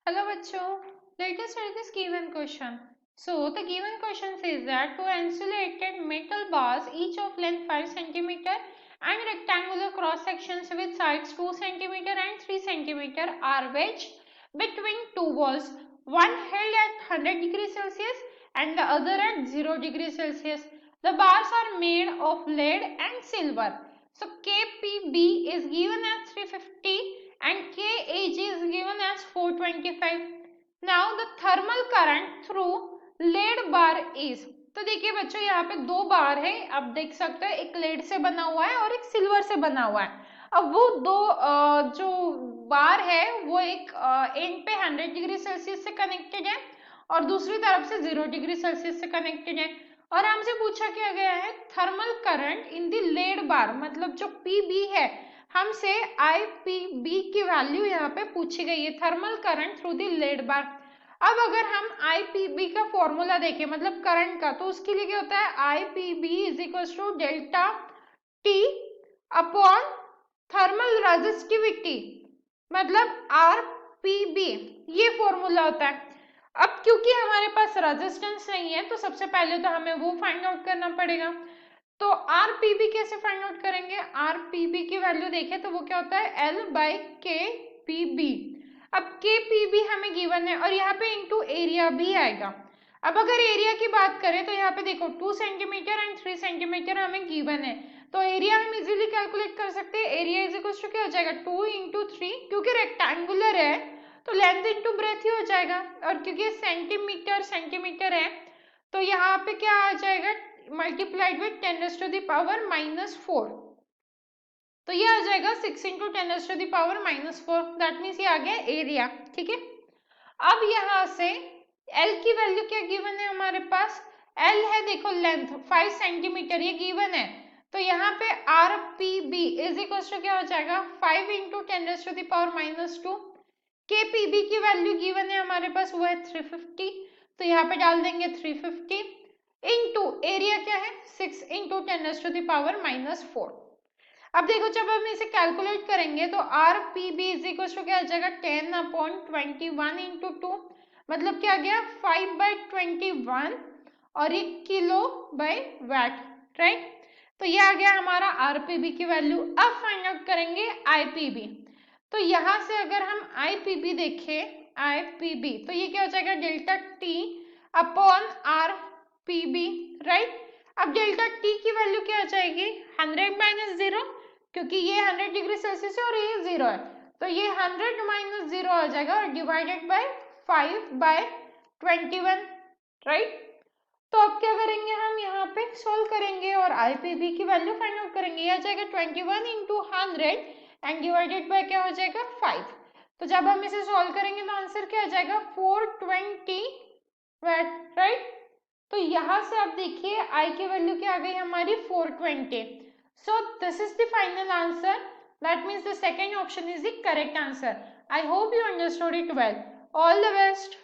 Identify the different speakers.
Speaker 1: Hello bachcho, let us study this given question. So the given question says that two insulated metal bars each of length 5 cm and rectangular cross sections with sides 2 cm and 3 cm are wedged between two walls, one held at 100 degrees Celsius and the other at 0 degrees Celsius. The bars are made of lead and silver. So KPB is given as 350 and KAG is given as 425. Now the thermal current through lead bar is, तो देखिए बच्चों यहाँ पे दो बार है, आप देख सकते हो एक लेड से बना हुआ है और एक सिल्वर से बना हुआ है। अब वो दो जो बार है वो एक एंड पे 100 डिग्री सेल्सियस से कनेक्टेड है और दूसरी तरफ से 0 डिग्री सेल्सियस से कनेक्टेड है और हमसे पूछा क्या गया है thermal current in the lead bar, मतलब जो पीबी है हमसे आईपीबी की वैल्यू यहाँ पे पूछी गई है, thermal current through the lead bar. अब अगर हम आईपीबी का फॉर्मूला देखें मतलब करंट का, तो उसके लिए क्या होता है IPB is equal to delta T upon thermal resistivity मतलब आरपीबी, ये फॉर्मूला होता है। अब क्योंकि हमारे पास रेजिस्टेंस नहीं है तो सबसे पहले तो हमें वो फाइंड आउट करना पड़ेगा। तो आरपीबी कैसे फाइंड आउट करेंगे, आरपीबी की वैल्यू देखें तो वो क्या होता है एल बाई के पीबी। अब के पीबी हमें गिवन है और यहाँ पे इंटू एरिया भी आएगा। अब अगर एरिया की बात करें तो यहाँ पे देखो 2 सेंटीमीटर एंड 3 सेंटीमीटर हमें गिवन है, तो एरिया हम इजीली कैलकुलेट कर सकते हैं। एरिया इज इक्वल टू क्या हो जाएगा 2 इंटू 3, क्योंकि रेक्टेंगुलर है तो लेंथ इंटू ब्रेथ ही हो जाएगा और क्योंकि सेंटीमीटर सेंटीमीटर है तो यहाँ पे क्या आ जाएगा multiplied with 10 raised to the power -4, तो ये आ जाएगा 6 into 10 raised to the power -4, that means ये आ गया एरिया। ठीक है, अब यहाँ से L की वैल्यू क्या गिवन है हमारे पास, L है देखो लेंथ 5 सेंटीमीटर ये गिवन है, तो यहाँ पे RPB इज इक्वल टू क्या हो जाएगा 5 into 10 raised to the power -2। KPB की वैल्यू गिवन है हमारे पास वो है 350, तो यहाँ पे डाल देंगे 350 इंटू एरिया क्या है 6 into 10 raised to the power -4। अब देखो जब हम इसे कैलकुलेट करेंगे तो आरपीबी इज इक्वल टू क्या आ जाएगा 10 अपॉन 21 इंटू 2, मतलब क्या आ गया 5/21 और ये किलो बाय वैट, राइट। तो ये आ गया हमारा आरपीबी की वैल्यू। अब फाइंड आउट करेंगे आईपीबी, तो यहां से अगर हम आईपीबी देखें आईपीबी तो ये क्या हो जाएगा delta T upon R PB, right. अब डेल्टा टी की वैल्यू क्या आ जाएगी 100 माइनस 0, क्योंकि ये 100 डिग्री सेल्सियस है और ये 0 है, तो ये 100 माइनस 0 आ जाएगा और डिवाइडेड बाय 5/21, राइट। तो अब क्या करेंगे हम यहाँ पे सोल्व करेंगे और आईपीबी की वैल्यू फाइंड आउट करेंगे। ये आ जाएगा 21 इंटू 100 एंड डिवाइडेड बाय क्या हो जाएगा 5। तो जब हम इसे सॉल्व करेंगे तो आंसर क्या आ जाएगा 420 वैट, राइट। तो यहां से आप देखिए आई की वैल्यू क्या आ गई हमारी 420। So this is the final answer, that means the second option is the correct answer. I hope you understood it well. All the best.